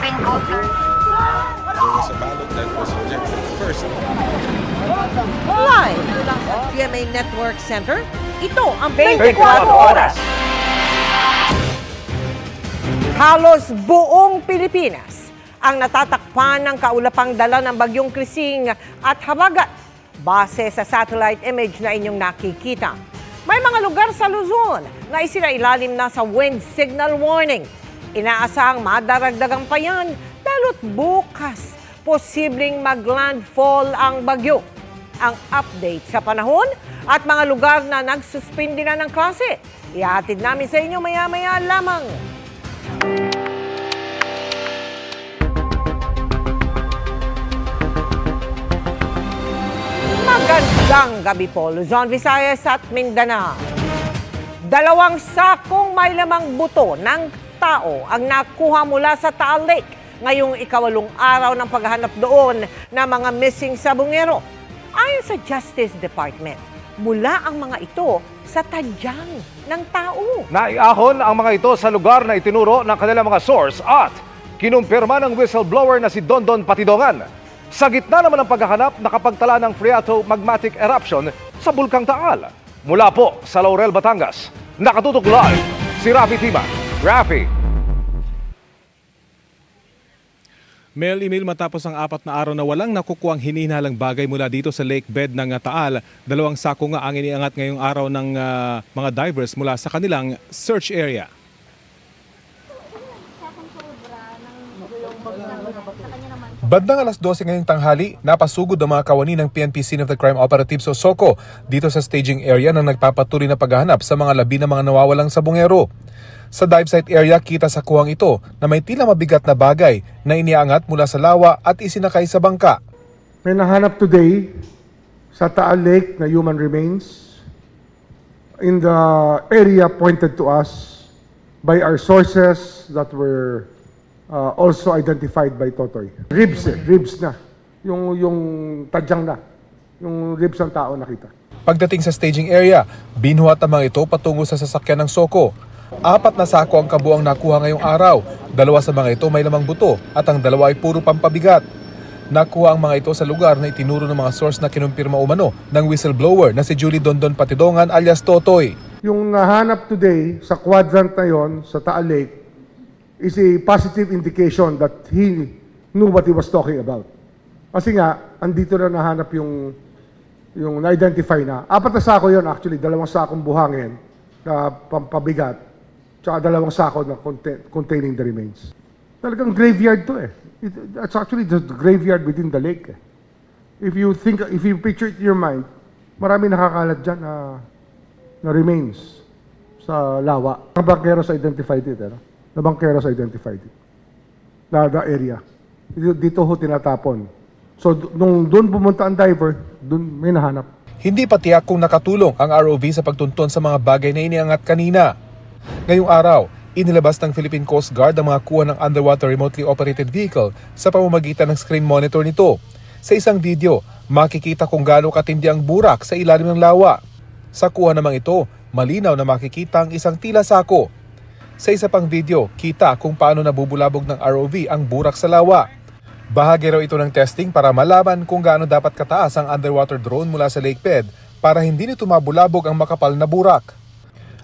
Philippine Coast Guard. There was a ballot that was rejected first. Live mula sa GMA Network Center, ito ang 24 Oras. Halos buong Pilipinas ang natatakpan ng kaulapang dala ng bagyong Krising at Habagat base sa satellite image na inyong nakikita. May mga lugar sa Luzon na isinailalim na sa wind signal warning. Inaasahang madaragdagan pa yan lalo't bukas posibleng maglandfall ang bagyo. Ang update sa panahon at mga lugar na nagsuspindi na ng klase, ihatid namin sa inyo maya-maya lamang. Magandang gabi po, Luzon, Visayas at Mindanao. 2 sakong may lamang buto ng tao ang nakuha mula sa Taal Lake ngayong ika-8 araw ng paghahanap doon ng mga missing sabungero. Ayon sa Justice Department, mula ang mga ito sa tadyang ng tao. Naiahon ang mga ito sa lugar na itinuro ng kanilang mga source at kinumpirma ng whistleblower na si Dondon Patidongan. Sa gitna naman ng paghahanap, nakapagtala ng Phreato magmatic eruption sa Bulkang Taal. Mula po sa Laurel, Batangas, nakatutok live si Rafi Tima. Rafi. Mail-email matapos ang 4 na araw na walang nakukuhang hinihinalang bagay mula dito sa lake bed ng Taal. 2 sako nga ang iniangat ngayong araw ng mga divers mula sa kanilang search area. Bandang alas 12 ngayong tanghali, napasugod ang mga kawani ng PNP Scene of the Crime Operatives o SOCO dito sa staging area ng nagpapatuloy na paghahanap sa mga labi ng mga nawawalang sabungero. Sa dive site area, kita sa kuwang ito na may tila mabigat na bagay na iniangat mula sa lawa at isinakay sa bangka. May nahanap today sa Taal Lake na human remains in the area pointed to us by our sources that were also identified by Totoy. Ribs na. Yung tadyang na. Yung ribs ng tao nakita. Pagdating sa staging area, binuhat ang mga ito patungo sa sasakyan ng SOCO. 4 na sako ang kabuang nakuha ngayong araw. 2 sa mga ito may lamang buto at ang 2 ay puro pampabigat. Nakuha ang mga ito sa lugar na itinuro ng mga source na kinumpirma umano ng whistleblower na si Julie Dondon Patidongan alias Totoy. Yung nahanap today sa quadrant na yon sa Taal Lake is a positive indication that he knew what he was talking about. Kasi nga, andito na nahanap yung na-identify na. 4 na sako yon actually, 2 sakong buhangin na pampabigat. Tsaka 2 sako na containing the remains. Talagang graveyard to eh. It's actually the graveyard within the lake. If you picture it in your mind, marami nakakalat dyan na remains sa lawa. Ang bangkeros identified it. The bangkeros identified it. The area. Dito ho tinatapon. So nung doon pumunta ang diver, doon may nahanap. Hindi pa tiyak kung nakatulong ang ROV sa pagtunton sa mga bagay na iniangat kanina. Ngayong araw, inilabas ng Philippine Coast Guard ang mga kuha ng underwater remotely operated vehicle sa pamamagitan ng screen monitor nito. Sa isang video, makikita kung gaano katindi ang burak sa ilalim ng lawa. Sa kuha namang ito, malinaw na makikita ang isang tila sako. Sa isa pang video, kita kung paano nabubulabog ng ROV ang burak sa lawa. Bahagi raw ito ng testing para malaman kung gaano dapat kataas ang underwater drone mula sa lake bed para hindi nito mabulabog ang makapal na burak.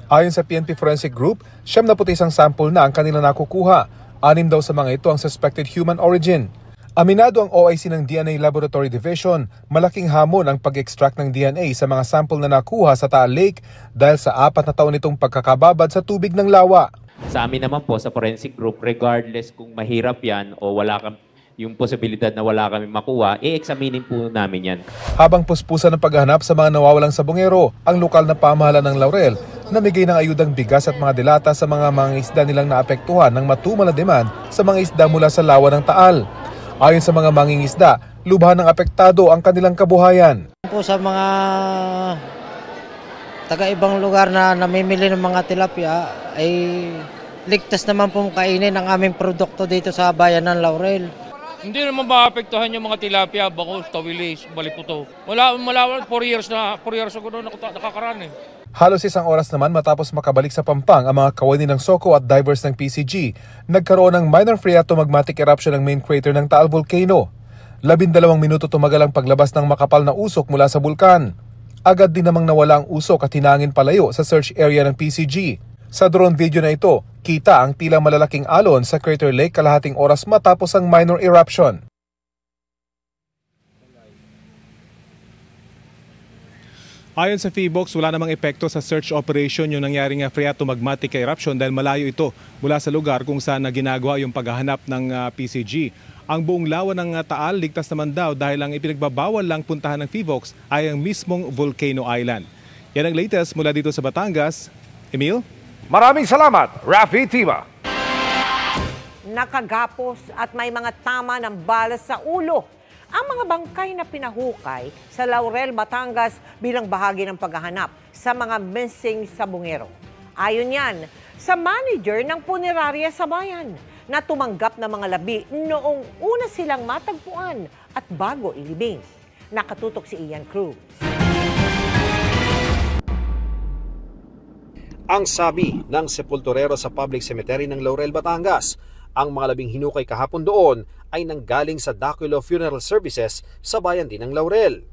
Ayon sa PNP Forensic Group, 71 sample na ang kanila nakukuha. 6 daw sa mga ito ang suspected human origin. Aminado ang OIC ng DNA Laboratory Division, malaking hamon ang pag-extract ng DNA sa mga sample na nakuha sa Taal Lake dahil sa 4 na taon nitong pagkakababad sa tubig ng lawa. Sa amin naman po sa Forensic Group, regardless kung mahirap yan o wala yung posibilidad na wala kami makuha, i-examinin po namin yan. Habang puspusan ng paghahanap sa mga nawawalang sabungero, ang lokal na pamahalaan ng Laurel namigay ng ayudang bigas at mga dilata sa mga mangingisda nilang naapektuhan ng matumal na demand sa mga isda mula sa lawa ng Taal. Ayon sa mga mangingisda, lubhan ng apektado ang kanilang kabuhayan. Po sa mga taga-ibang lugar na namimili ng mga tilapia ay ligtas naman pong kainin ang aming produkto dito sa bayan ng Laurel. Hindi naman maapektuhan yung mga tilapia, bangus, tawilis, baliputo. Wala 4 years ako doon nakakaraan eh. Halos isang oras naman matapos makabalik sa Pampang ang mga kawani ng Soko at divers ng PCG, nagkaroon ng minor phreatomagmatic eruption ng main crater ng Taal Volcano. 12 minuto tumagal ang paglabas ng makapal na usok mula sa bulkan. Agad din namang nawala ang usok at hinangin palayo sa search area ng PCG. Sa drone video na ito, kita ang tila malalaking alon sa Crater Lake kalahating oras matapos ang minor eruption. Ayon sa PHIVOLCS, wala namang epekto sa search operation yung nangyaring phreatomagmatic eruption dahil malayo ito mula sa lugar kung saan ginagawa yung paghahanap ng PCG. Ang buong lawa ng Taal ligtas naman daw dahil ang ipinagbabawal lang puntahan ng PHIVOLCS ay ang mismong Volcano Island. Yan ang latest mula dito sa Batangas. Emil? Maraming salamat, Rafi Tima. Nakagapos at may mga tama ng balas sa ulo ang mga bangkay na pinahukay sa Laurel, Batangas bilang bahagi ng paghahanap sa mga missing sabungero. Ayon yan sa manager ng punerarya sa bayan na tumanggap ng mga labi noong una silang matagpuan at bago ilibing. Nakatutok si Ian Cruz. Ang sabi ng sepulturero sa public cemetery ng Laurel, Batangas, ang mga labing hinukay kahapon doon ay nanggaling sa Daquilo Funeral Services sa bayan din ng Laurel.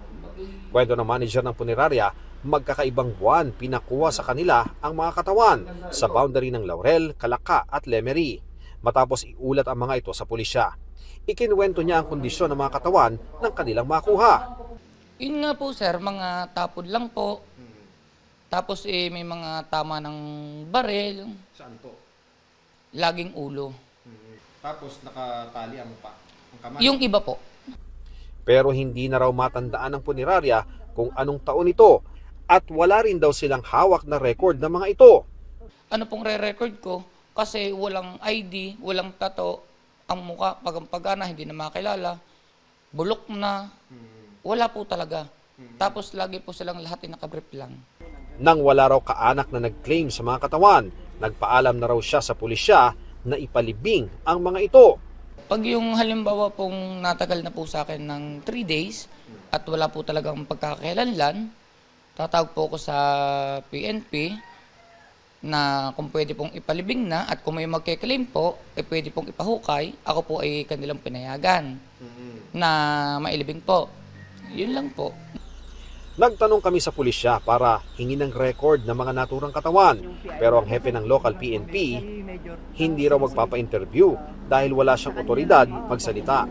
Kwento ng manager ng punerarya, magkakaibang buwan pinakuha sa kanila ang mga katawan sa boundary ng Laurel, Calaca at Lemery. Matapos iulat ang mga ito sa pulisya. Ikinuwento niya ang kondisyon ng mga katawan ng kanilang makuha. Yun nga po sir, mga tapod lang po. Tapos may mga tama ng barel. Saan to? Laging ulo. Tapos nakatali ang mukha, ang kamay. Yung iba po. Pero hindi na raw matandaan ng punerarya kung anong taon ito at wala rin daw silang hawak na record ng mga ito. Ano pong re-record ko? Kasi walang ID, walang tato, ang mukha, pagana, hindi na makilala, bulok na, wala po talaga. Tapos lagi po silang lahat nakabrief lang. Nang wala raw kaanak na nag-claim sa mga katawan, nagpaalam na raw siya sa pulisya na ipalibing ang mga ito. Pag yung halimbawa pong natagal na po sa akin ng 3 days at wala po talagang pagkakakilanlan, tatawag po ako sa PNP na kung pwede pong ipalibing na at kung may magke-claim po, pwede pong ipahukay, ako po ay kanilang pinayagan na mailibing po. Yun lang po. Nagtanong kami sa pulisya para hingin ng record ng mga naturang katawan, pero ang hepe ng local PNP hindi raw magpapa-interview dahil wala siyang otoridad magsalita.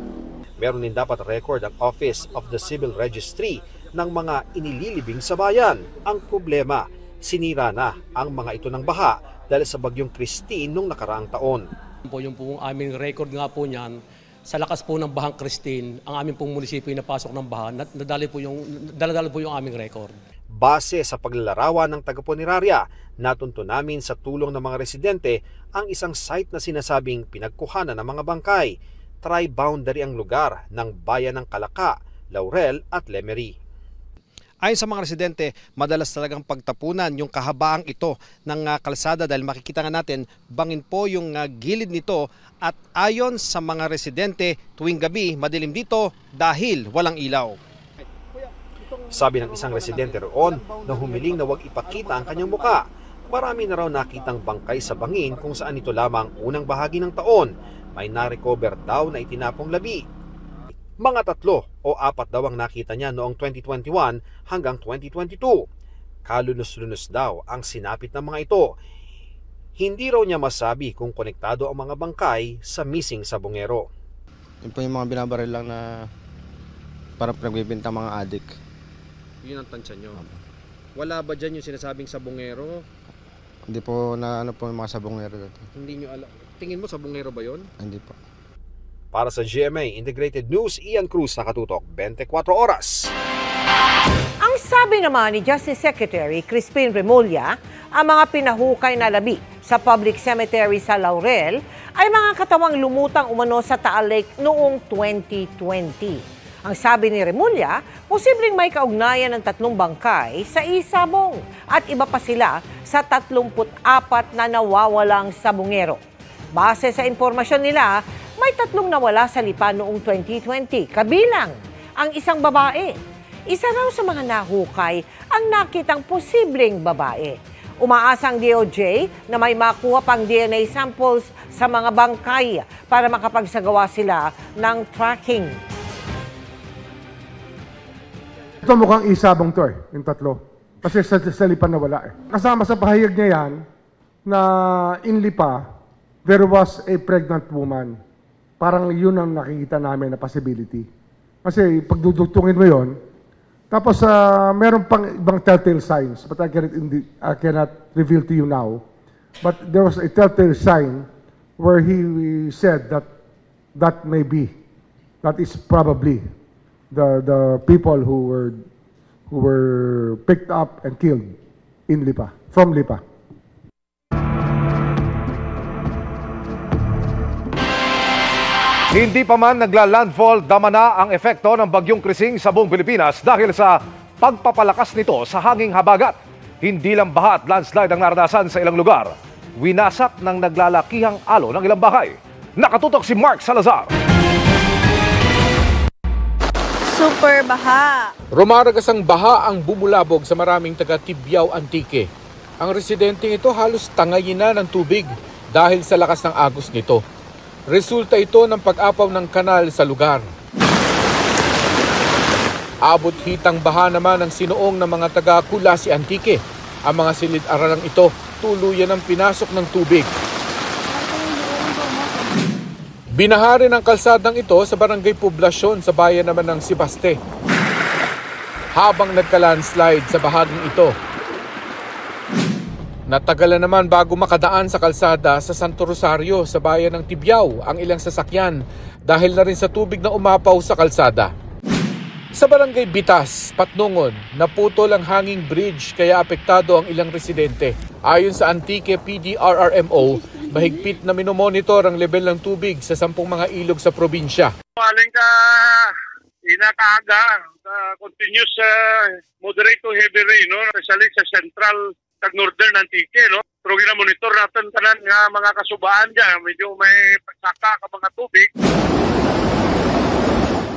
Meron din dapat record ang Office of the Civil Registry ng mga inililibing sa bayan. Ang problema, sinira na ang mga ito ng baha dahil sa bagyong Christine noong nakaraang taon. Yung pong aming record nga po niyan, sa lakas po ng bahang Christine, ang aming pong munisipyo ay napasok ng baha, nadali po yung aming record. Base sa paglalarawan ng taga-punerarya, natunto namin sa tulong ng mga residente ang isang site na sinasabing pinagkuhanan ng mga bangkay. Tri-boundary ang lugar ng bayan ng Calaca, Laurel at Lemery. Ayon sa mga residente, madalas talagang pagtapunan yung kahabaang ito ng kalsada dahil makikita nga natin bangin po yung gilid nito at ayon sa mga residente tuwing gabi madilim dito dahil walang ilaw. Sabi ng isang residente roon na humiling na huwag ipakita ang kanyang muka. Marami na raw nakitang bangkay sa bangin kung saan ito lamang unang bahagi ng taon. May na-recover daw na itinapong labi. Mga 3 o 4 daw ang nakita niya noong 2021 hanggang 2022. Kalunos-lunos daw ang sinapit ng mga ito. Hindi raw niya masabi kung konektado ang mga bangkay sa missing sabungero. Yun po yung mga binabaril lang na parang pinagbibenta mga adik. Yun ang tansya nyo. Wala ba dyan yung sinasabing sabungero? Hindi po na ano po yung mga sabungero dito. Hindi nyo alam. Tingin mo sabungero ba yun? Hindi po. Para sa GMA Integrated News, Ian Cruz, nakatutok 24 oras. Ang sabi naman ni Justice Secretary Crispin Remulla, ang mga pinahukay na labi sa public cemetery sa Laurel ay mga katawang lumutang umano sa Taal Lake noong 2020. Ang sabi ni Remulla, posibleng may kaugnayan ng 3 bangkay sa isabong at iba pa sila sa 34 na nawawalang sabungero. Base sa impormasyon nila, may 3 nawala sa Lipa noong 2020, kabilang ang isang babae. Isa raw sa mga nahukay ang nakitang posibleng babae. Umaasang DOJ na may makuha pang DNA samples sa mga bangkay para makapagsagawa sila ng tracking. Ito mukhang isabong to yung tatlo. Kasi sa Lipa nawala Kasama sa pahayag niya yan na in Lipa, there was a pregnant woman. Parang yun ang nakikita namin na possibility. Kasi pagdudugtungin mo yon, tapos meron pang ibang telltale signs, but I cannot reveal to you now. But there was a telltale sign where he said that may be, that is probably the people who were picked up and killed in Lipa, from Lipa. Hindi pa man nagla-landfall, dama na ang epekto ng bagyong Krising sa buong Pilipinas dahil sa pagpapalakas nito sa hanging habagat. Hindi lang baha at landslide ang naranasan sa ilang lugar. Winasak ng naglalakihang alon ng ilang bahay. Nakatutok si Mark Salazar. Super baha. Rumaragas ang baha ang bumulabog sa maraming taga Tibyao, Antique. Ang residenteng ito halos tangayin na ng tubig dahil sa lakas ng agos nito. Resulta ito ng pag-apaw ng kanal sa lugar. Abot hitang baha naman ang sinuong ng mga taga-Kulasi, Antique. Ang mga silid-aralang ito tuluyan ng pinasok ng tubig. Binahari ng kalsadang ito sa barangay Poblasyon sa bayan naman ng Sibaste. Habang nagka-landslide sa bahaging ito, natagalan naman bago makadaan sa kalsada sa Santo Rosario sa bayan ng Tibyao ang ilang sasakyan dahil na rin sa tubig na umapaw sa kalsada. Sa barangay Bitas, Patnungon, naputol ang hanging bridge kaya apektado ang ilang residente. Ayon sa Antique PDRRMO, mahigpit na minomonitor ang level ng tubig sa 10 mga ilog sa probinsya. Aling ka inakaaga, continuous moderate to heavy rain, no? Especially sa central tag northern Antique, no? Pero ginamonitor natin tanan nga mga kasubaan dyan, medyo may pagsaka ka mga tubig.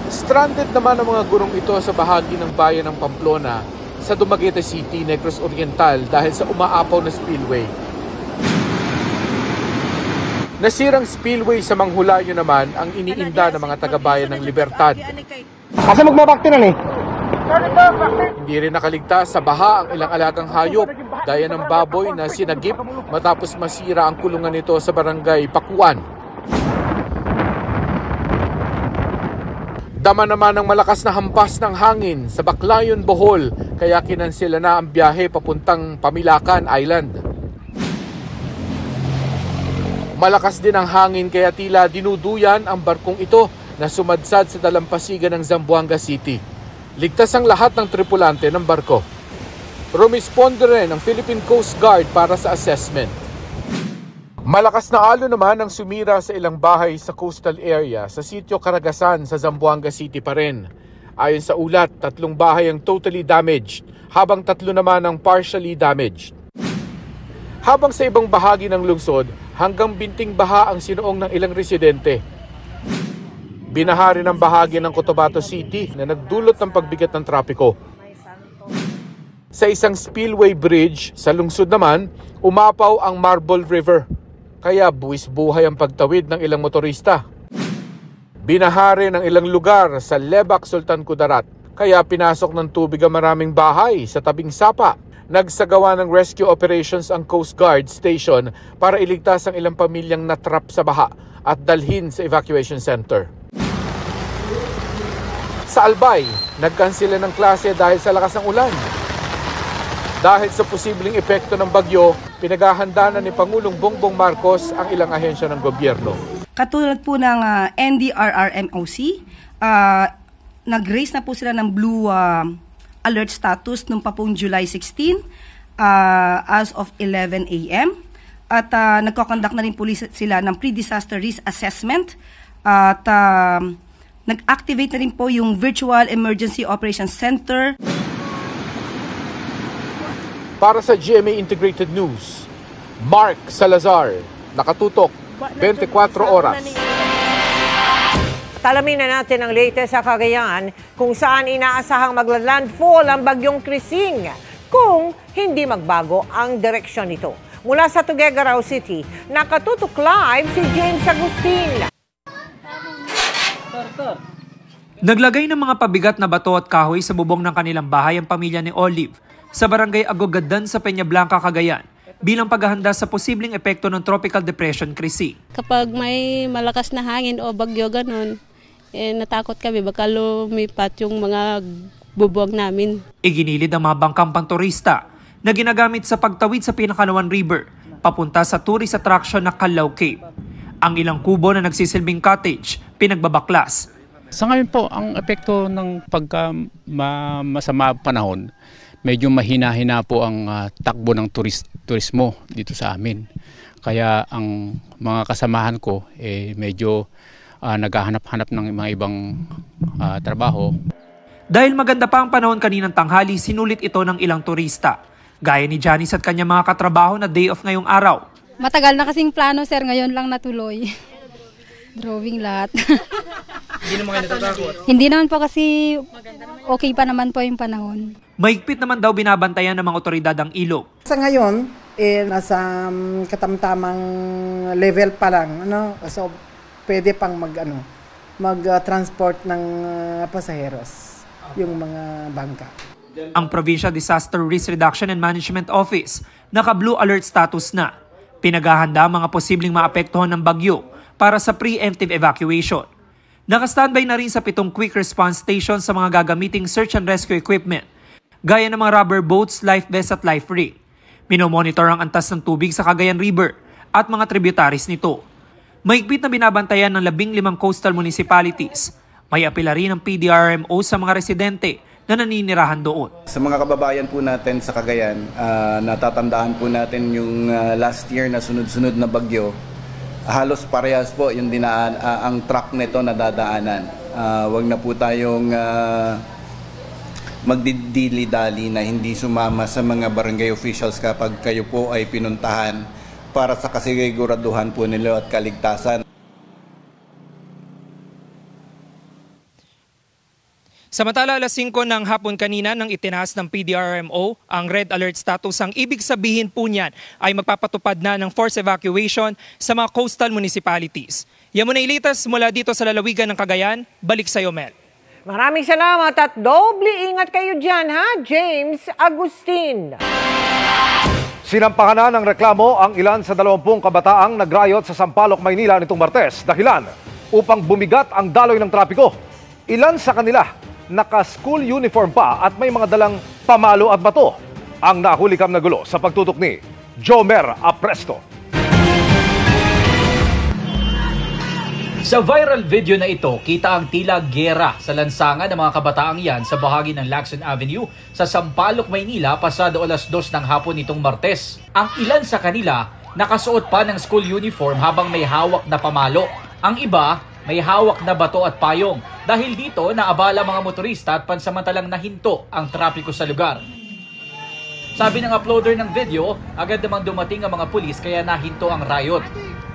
Stranded naman ang mga gurong ito sa bahagi ng bayan ng Pamplona sa Dumaguete City, Negros Oriental dahil sa umaapaw na spillway. Nasirang spillway sa Manghulayo naman ang iniinda ng mga taga-bayan ng Libertad. Asa magbabakti na ni? Hindi rin nakaligtas sa baha ang ilang alagang hayop, gaya ng baboy na sinagip matapos masira ang kulungan nito sa barangay Pakuan. Dama naman ang malakas na hampas ng hangin sa Baclayon, Bohol, kaya kinansela na ang biyahe papuntang Pamilacan Island. Malakas din ang hangin kaya tila dinuduyan ang barkong ito na sumadsad sa dalampasigan ng Zamboanga City. Ligtas ang lahat ng tripulante ng barko. Rumisponde rin ang Philippine Coast Guard para sa assessment. Malakas na alon naman ang sumira sa ilang bahay sa coastal area sa sitio Caragasan sa Zamboanga City pa rin. Ayon sa ulat, 3 bahay ang totally damaged, habang 3 naman ang partially damaged. Habang sa ibang bahagi ng lungsod, hanggang binting baha ang sinuong ng ilang residente. Binahari ng bahagi ng Cotabato City na nagdulot ng pagbigat ng trapiko. Sa isang spillway bridge sa lungsod naman, umapaw ang Marble River. Kaya buwis buhay ang pagtawid ng ilang motorista. Binahari ng ilang lugar sa Lebac, Sultan Kudarat. Kaya pinasok ng tubig ang maraming bahay sa tabing sapa. Nagsagawa ng rescue operations ang Coast Guard Station para iligtas ang ilang pamilyang natrap sa baha at dalhin sa evacuation center. Sa Albay, nagkansela ng klase dahil sa lakas ng ulan. Dahil sa posibleng epekto ng bagyo, pinaghahanda na ni Pangulong Bongbong Marcos ang ilang ahensya ng gobyerno. Katulad po ng NDRRMOC, nag-raise na po sila ng blue alert status nung pa pong July 16 as of 11 a.m. At nagko-conduct na rin po sila ng pre-disaster risk assessment at nag-activate na rin po yung Virtual Emergency Operations Center. Para sa GMA Integrated News, Mark Salazar, nakatutok, 24 oras. Alamin na natin ang latest sa Cagayan kung saan inaasahang magla-landfall ang bagyong Krising kung hindi magbago ang direksyon nito. Mula sa Tuguegarao City, nakatutok live si James Agustin. Naglagay ng mga pabigat na bato at kahoy sa bubong ng kanilang bahay ang pamilya ni Olive sa barangay Agogadan sa Peña Blanca, Cagayan bilang paghahanda sa posibleng epekto ng Tropical Depression Krising. Kapag may malakas na hangin o bagyo ganun, natakot kami baka lumipat yung mga bubong namin. Iginilid ang mga bangkang pangturista na ginagamit sa pagtawid sa Pinakanawan River papunta sa tourist attraction na Calao Cave. Ang ilang kubo na nagsisilbing cottage, pinagbabaklas. Sa ngayon po, ang epekto ng masama panahon, medyo mahina-hina po ang takbo ng turismo dito sa amin. Kaya ang mga kasamahan ko medyo naghahanap-hanap ng mga ibang trabaho. Dahil maganda pa ang panahon kaninang tanghali, sinulit ito ng ilang turista. Gaya ni Janice at kanyang mga katrabaho na day off ngayong araw. Matagal na kasing plano, sir. Ngayon lang natuloy. Drawing lahat. Hindi naman kayo natatakot? Hindi naman po kasi okay pa naman po yung panahon. Mahigpit naman daw binabantayan ng mga otoridad ang ilog. Sa ngayon, nasa katamtamang level pa lang. So, pwede pang mag-transport ng pasaheros yung mga bangka. Ang Provincial Disaster Risk Reduction and Management Office naka-blue alert status na. Pinaghahanda ang mga posibleng maapektuhan ng bagyo para sa preemptive evacuation. Naka-standby na rin sa 7 quick response stations sa mga gagamiting search and rescue equipment, gaya ng mga rubber boats, life vests at life ring. Minomonitor ang antas ng tubig sa Cagayan River at mga tributaries nito. Mahigpit na binabantayan ng 15 coastal municipalities. May apela rin ng PDRMO sa mga residente na naninirahan doon. Sa mga kababayan po natin sa Cagayan, natatandaan po natin yung last year na sunod-sunod na bagyo. Halos parehas po yung ang truck nito na dadaanan. Wag na po tayong magdidili-dali na hindi sumama sa mga barangay officials kapag kayo po ay pinuntahan para sa kasiguraduhan po nila at kaligtasan. Samantala, alas 5 ng hapon kanina nang itinaas ng PDRMO ang red alert status, ang ibig sabihin po niyan ay magpapatupad na ng forced evacuation sa mga coastal municipalities. Yan muna ilitas mula dito sa lalawigan ng Cagayan. Balik sa iyo, Mel. Maraming salamat at doble ingat kayo dyan, ha, James Agustin. Sinampahan na ng reklamo ang ilan sa 20 kabataang nagrayot sa Sampaloc, Maynila nitong Martes. Dahilan upang bumigat ang daloy ng trapiko. Ilan sa kanila naka-school uniform pa at may mga dalang pamalo at bato. Ang nahulikam na gulo sa pagtutok ni Jomer Apresto. Sa viral video na ito, kita ang tila gera sa lansangan ng mga kabataang yan sa bahagi ng Lacson Avenue sa Sampaloc, Maynila pasado alas 2 ng hapon nitong Martes. Ang ilan sa kanila nakasuot pa ng school uniform habang may hawak na pamalo. Ang iba may hawak na bato at payong. Dahil dito, naabala mga motorista at pansamantalang nahinto ang trapiko sa lugar. Sabi ng uploader ng video, agad namang dumating ang mga pulis kaya nahinto ang riot.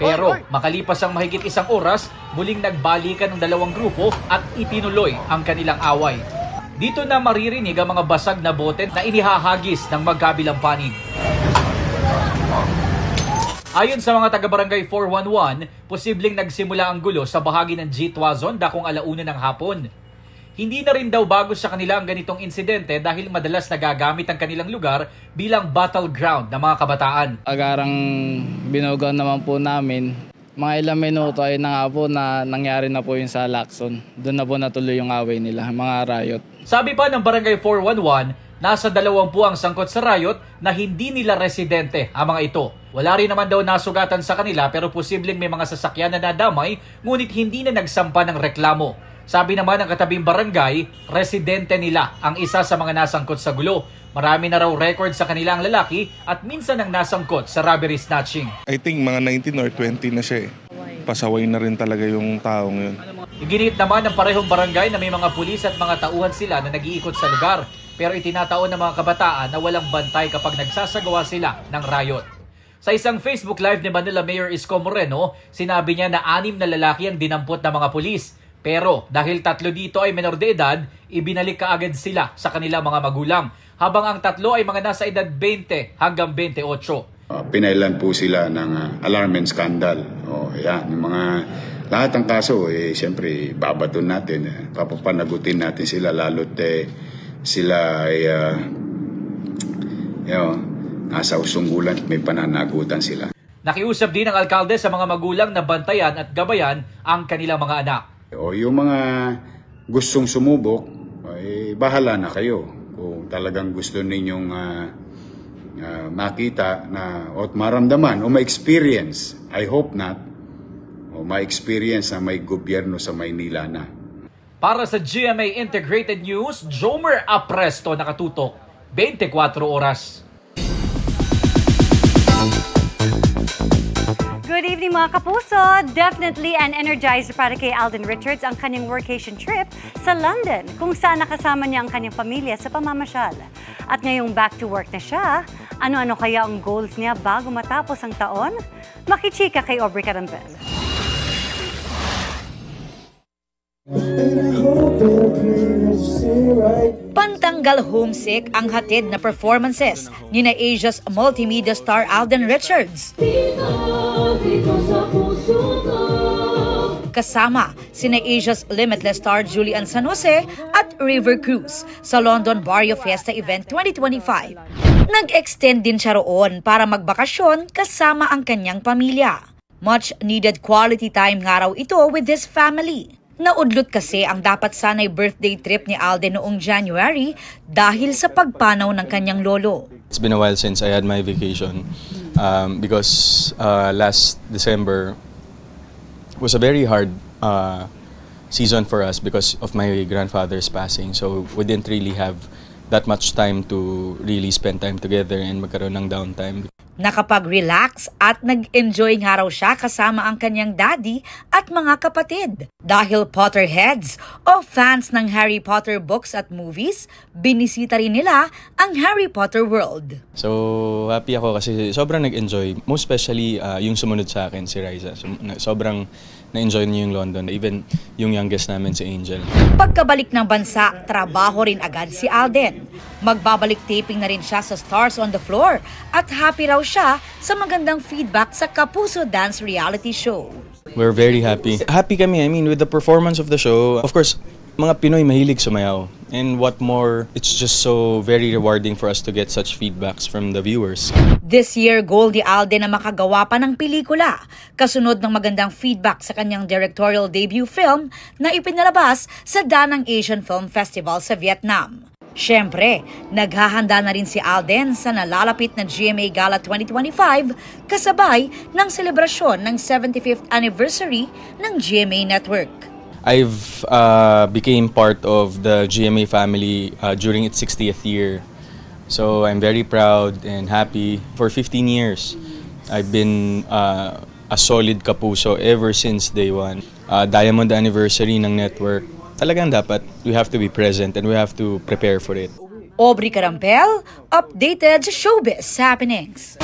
Pero makalipas ang mahigit 1 oras, muling nagbalikan ng 2 grupo at itinuloy ang kanilang away. Dito na maririnig ang mga basag na bote na inihahagis ng magkabilang panig. Ayon sa mga taga-barangay 411, posibleng nagsimula ang gulo sa bahagi ng G. Tuazon dakong 1:00 ng hapon. Hindi na rin daw bago sa kanila ang ganitong insidente dahil madalas nagagamit ang kanilang lugar bilang battleground ng mga kabataan. Agarang binugaw naman po namin. Mga ilang minuto ay na nga po na nangyari na po yung sa Lacson. Doon na po natuloy yung away nila, mga riot. Sabi pa ng barangay 411, nasa 20 ang sangkot sa riot na hindi nila residente ang mga ito. Wala rin naman daw nasugatan sa kanila pero posibleng may mga sasakyan na nadamay ngunit hindi na nagsampa ng reklamo. Sabi naman ng katabing barangay, residente nila ang isa sa mga nasangkot sa gulo. Marami na raw record sa kanila ang lalaki at minsan ang nasangkot sa robbery snatching. I think mga 19 or 20 na siya eh. Pasaway na rin talaga yung taong yun. Iginit naman ng parehong barangay na may mga pulis at mga tauhan sila na nag-iikot sa lugar. Pero itinataon ng mga kabataan na walang bantay kapag nagsasagawa sila ng riot. Sa isang Facebook Live ni Manila Mayor Isko Moreno, sinabi niya na 6 na lalaki ang dinampot ng mga pulis. Pero dahil 3 dito ay menor de edad, ibinalik kaagad sila sa kanilang mga magulang, habang ang 3 ay mga nasa edad 20 hanggang 28. Pinailan po sila ng alarm and scandal. Yan, yung mga lahat ng kaso, siyempre babaton natin, papapanagutin natin sila, lalo't sila ay nasa usunggulan, may pananagutan sila. Nakiusap din ang alkalde sa mga magulang na bantayan at gabayan ang kanilang mga anak. Yung mga gustong sumubok, bahala na kayo. Kung talagang gusto ninyong makita na o maramdaman o ma-experience, I hope not, o ma-experience na may gobyerno sa Maynila na. Para sa GMA Integrated News, Jomer Apresto, nakatutok 24 oras. Good evening mga kapuso! Definitely and energized para kay Alden Richards ang kanyang workation trip sa London, kung saan nakasama niya ang kanyang pamilya sa pamamasyal. At ngayong back to work na siya, ano-ano kaya ang goals niya bago matapos ang taon? Makichika kay Aubrey Carampel. Pantanggal homesick ang hatid na performances ni na Asia's multimedia star Alden Richards. Kasama sina Asia's Limitless star Julian San Jose at River Cruz sa London Barrio Fiesta Event 2025. Nag-extend din siya roon para magbakasyon kasama ang kanyang pamilya. Much needed quality time nga raw ito with his family. Naudlot kasi ang dapat sanay birthday trip ni Alden noong January dahil sa pagpanaw ng kanyang lolo. It's been a while since I had my vacation because last December was a very hard season for us because of my grandfather's passing. So we didn't really have that much time to really spend time together and magkaroon ng downtime. Nakapag-relax at nag-enjoy nga raw siya kasama ang kanyang daddy at mga kapatid. Dahil Potterheads o fans ng Harry Potter books at movies, binisita rin nila ang Harry Potter world. So happy ako kasi sobrang nag-enjoy. Most especially yung sumunod sa akin, si Riza. Sobrang na-enjoy niyo yung London, even yung youngest namin, si Angel. Pagkabalik ng bansa, trabaho rin agad si Alden. Magbabalik taping na rin siya sa Stars on the Floor at happy raw siya sa magandang feedback sa Kapuso Dance reality show. We're very happy. Happy kami, I mean, with the performance of the show. Of course, mga Pinoy mahilig sumayaw. And what more, it's just so very rewarding for us to get such feedbacks from the viewers. This year, goal ni Alden na makagawa pa ng pelikula, kasunod ng magandang feedback sa kanyang directorial debut film na ipinalabas sa Danang Asian Film Festival sa Vietnam. Siyempre, naghahanda na rin si Alden sa nalalapit na GMA Gala 2025 kasabay ng selebrasyon ng 75th anniversary ng GMA Network. I've became part of the GMA family during its 60th year. So I'm very proud and happy. For 15 years, I've been a solid Kapuso ever since day one. Diamond anniversary ng network. Talagang dapat, we have to be present and we have to prepare for it. Aubrey Carampel, updated sa showbiz happenings.